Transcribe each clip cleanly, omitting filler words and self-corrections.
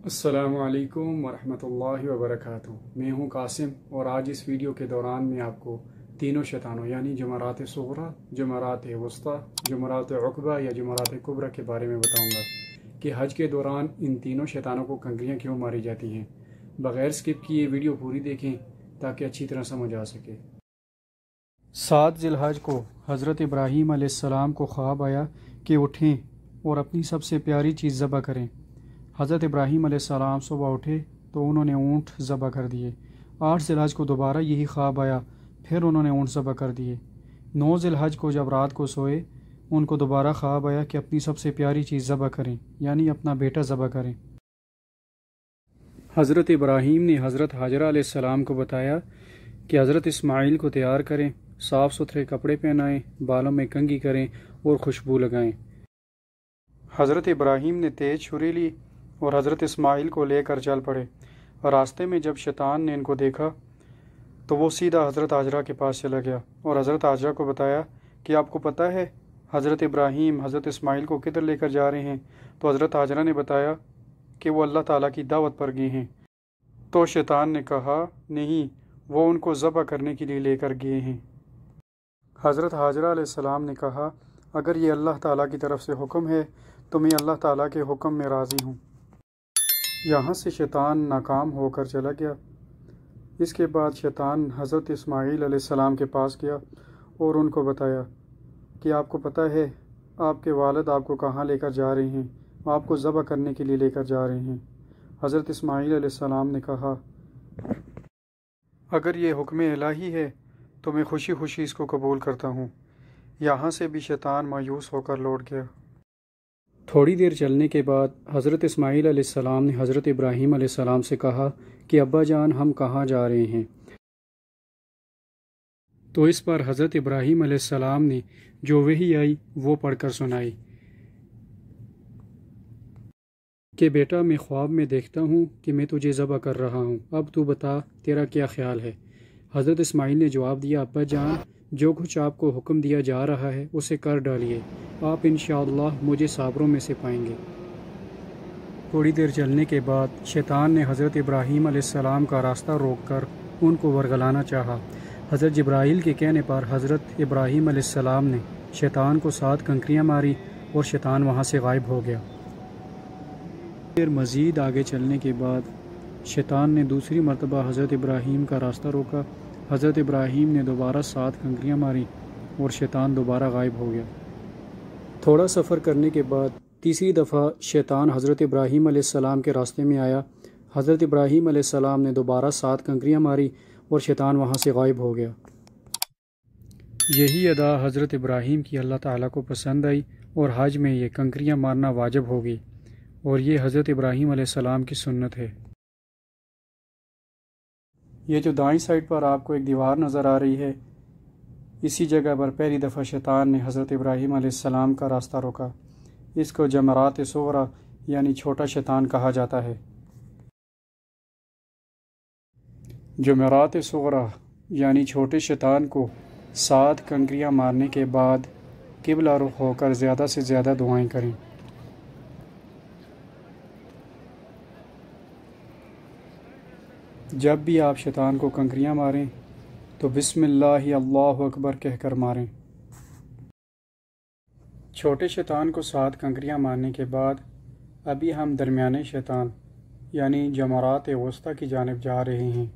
السلام علیکم ورحمۃ اللہ وبرکاتہ۔ میں ہوں قاسم اور آج اس ویڈیو کے دوران میں آپ کو تینوں شیطانوں یعنی جمرات صغریٰ، جمرات وسطیٰ، جمرات عقبہ یا جمرات کبریٰ کے بارے میں بتاؤں گا کہ حج کے دوران ان تینوں شیطانوں کو کنکریاں کیوں ماری جاتی ہیں۔ بغیر سکپ کیے ویڈیو پوری دیکھیں تاکہ اچھی طرح سمجھ آ سکے۔ 7 ذی الحج کو حضرت ابراہیم علیہ السلام کو خواب آیا کہ اٹھیں اور اپنی سب سے پیاری چیز ذبح کریں۔ حضرت ابراہیم علیہ السلام صبح اٹھے تو انہوں نے اونٹ ذبح کر دیے۔ 8 ذی الحج کو دوبارہ یہی خواب آیا، پھر انہوں نے اونٹ ذبح کر دیے۔ 9 ذی الحج کو جب رات کو سوئے ان کو دوبارہ خواب آیا کہ اپنی سب سے پیاری چیز ذبح کریں، یعنی اپنا بیٹا ذبح کریں۔ حضرت ابراہیم نے حضرت حاجرہ علیہ السلام کو بتایا کہ حضرت اسماعیل کو تیار کریں، صاف ستھرے کپڑے پہنائیں، بالوں میں کنگھی کریں اور خوشبو لگائیں۔ حضرت ابراہیم نے تیز چھری لی اور حضرت اسماعیل کو لے کر چل پڑے۔ راستے میں جب شیطان نے ان کو دیکھا تو وہ سیدھا حضرت حاجرہ کے پاس چلا گیا اور حضرت حاجرہ کو بتایا کہ آپ کو پتہ ہے حضرت ابراہیم حضرت اسماعیل کو کدھر لے کر جا رہے ہیں؟ تو حضرت حاجرہ نے بتایا کہ وہ اللہ تعالیٰ کی دعوت پر گئے ہیں۔ تو شیطان نے کہا نہیں، وہ ان کو ذبح کرنے کے لیے لے کر گئے ہیں۔ حضرت حاجرہ علیہ السلام نے کہا اگر یہ اللہ تعالیٰ کی طرف سے حکم ہے تو میں اللہ تعالیٰ کے حکم میں راضی ہوں۔ یہاں سے شیطان ناکام ہو کر چلا گیا۔ اس کے بعد شیطان حضرت اسماعیل علیہ السلام کے پاس گیا اور ان کو بتایا کہ آپ کو پتہ ہے آپ کے والد آپ کو کہاں لے کر جا رہے ہیں، آپ کو ذبح کرنے کے لیے لے کر جا رہے ہیں۔ حضرت اسماعیل علیہ السلام نے کہا اگر یہ حکم الہی ہے تو میں خوشی خوشی اس کو قبول کرتا ہوں۔ یہاں سے بھی شیطان مایوس ہو کر لوٹ گیا۔ تھوڑی دیر چلنے کے بعد حضرت اسماعیل علیہ السلام نے حضرت ابراہیم علیہ السلام سے کہا کہ ابا جان ہم کہاں جا رہے ہیں؟ تو اس پر حضرت ابراہیم علیہ السلام نے جو وحی آئی وہ پڑھ کر سنائی کہ بیٹا میں خواب میں دیکھتا ہوں کہ میں تجھے ذبح کر رہا ہوں، اب تو بتا تیرا کیا خیال ہے؟ حضرت اسماعیل نے جواب دیا ابا جان جو کچھ آپ کو حکم دیا جا رہا ہے اسے کر ڈالیے، آپ انشاءاللہ مجھے صابروں میں سے پائیں گے۔ تھوڑی دیر چلنے کے بعد شیطان نے حضرت ابراہیم علیہ السلام کا راستہ روک کر ان کو ورگلانا چاہا۔ حضرت جبرائیل کے کہنے پر حضرت ابراہیم علیہ السلام نے شیطان کو 7 کنکریاں ماری اور شیطان وہاں سے غائب ہو گیا۔ پھر مزید آگے چلنے کے بعد شیطان نے دوسری مرتبہ حضرت ابراہیم کا راستہ روکا۔ حضرت ابراہیم نے دوبارہ 7 کنکریاں ماری اور شیطان دوبارہ غائب ہو گیا۔ تھوڑا سفر کرنے کے بعد تیسری دفعہ شیطان حضرت ابراہیم علیہ السلام کے راستے میں آیا۔ حضرت ابراہیم علیہ السلام نے دوبارہ 7 کنکریاں ماری اور شیطان وہاں سے غائب ہو گیا۔ یہی ادا حضرت ابراہیم کی اللہ تعالیٰ کو پسند آئی اور حج میں یہ کنکریاں مارنا واجب ہو گئی، اور یہ حضرت ابراہیم علیہ السلام کی سنت ہے۔ یہ جو دائیں سائڈ پر آپ کو ایک دیوار نظر آ رہی ہے، اسی جگہ پر پہلی دفعہ شیطان نے حضرت ابراہیم علیہ السلام کا راستہ روکا۔ اس کو جمرات صغریٰ یعنی چھوٹا شیطان کہا جاتا ہے۔ جمرات صغریٰ یعنی چھوٹے شیطان کو 7 کنکریاں مارنے کے بعد قبلہ رخ ہو کر زیادہ سے زیادہ دعائیں کریں۔ جب بھی آپ شیطان کو کنکریاں ماریں تو بسم اللہ اللہ اکبر کہہ کر ماریں۔ چھوٹے شیطان کو 7 کنکریاں مارنے کے بعد ابھی ہم درمیانے شیطان یعنی جمرات وسطیٰ کی جانب جا رہے ہیں۔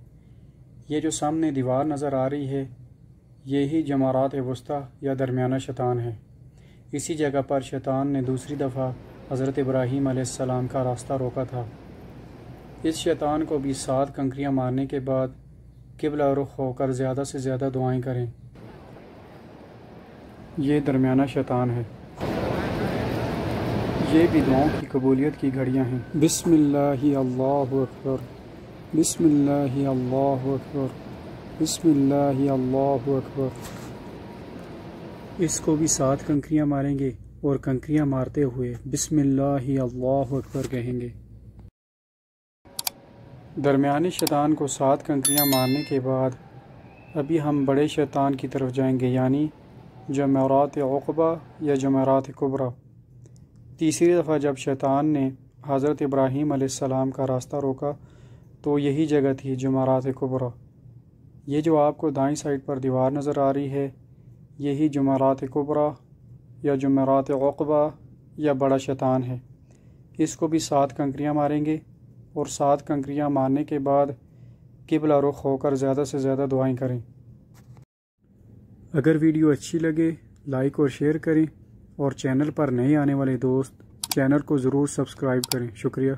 یہ جو سامنے دیوار نظر آ رہی ہے یہی جمرات وسطیٰ یا درمیانہ شیطان ہے۔ اسی جگہ پر شیطان نے دوسری دفعہ حضرت ابراہیم علیہ السلام کا راستہ روکا تھا۔ اس شیطان کو بھی 7 کنکریاں مارنے کے بعد قبلہ رخ ہو کر زیادہ سے زیادہ دعائیں کریں۔ یہ درمیانہ شیطان ہے۔ یہ بھی دعاؤں کی قبولیت کی گھڑیاں ہیں۔ بسم اللہ اللہ اکبر، بسم اللہ اللہ اکبر، بسم اللہ اللہ اکبر۔ اس کو بھی 7 کنکریاں ماریں گے اور کنکریاں مارتے ہوئے بسم اللہ اللہ اکبر کہیں گے۔ درمیانی شیطان کو 7 کنکریاں مارنے کے بعد ابھی ہم بڑے شیطان کی طرف جائیں گے، یعنی جمرات عقبہ یا جمرات کبریٰ۔ تیسری دفعہ جب شیطان نے حضرت ابراہیم علیہ السلام کا راستہ روکا تو یہی جگہ تھی جمرات کبریٰ۔ یہ جو آپ کو دائیں سائڈ پر دیوار نظر آ رہی ہے، یہی جمرات کبریٰ یا جمرات عقبہ یا بڑا شیطان ہے۔ اس کو بھی 7 کنکریاں ماریں گے، اور 7 کنکریاں مارنے کے بعد قبلہ رخ ہو کر زیادہ سے زیادہ دعائیں کریں۔ اگر ویڈیو اچھی لگے لائک اور شیئر کریں، اور چینل پر نئے آنے والے دوست چینل کو ضرور سبسکرائب کریں۔ شکریہ۔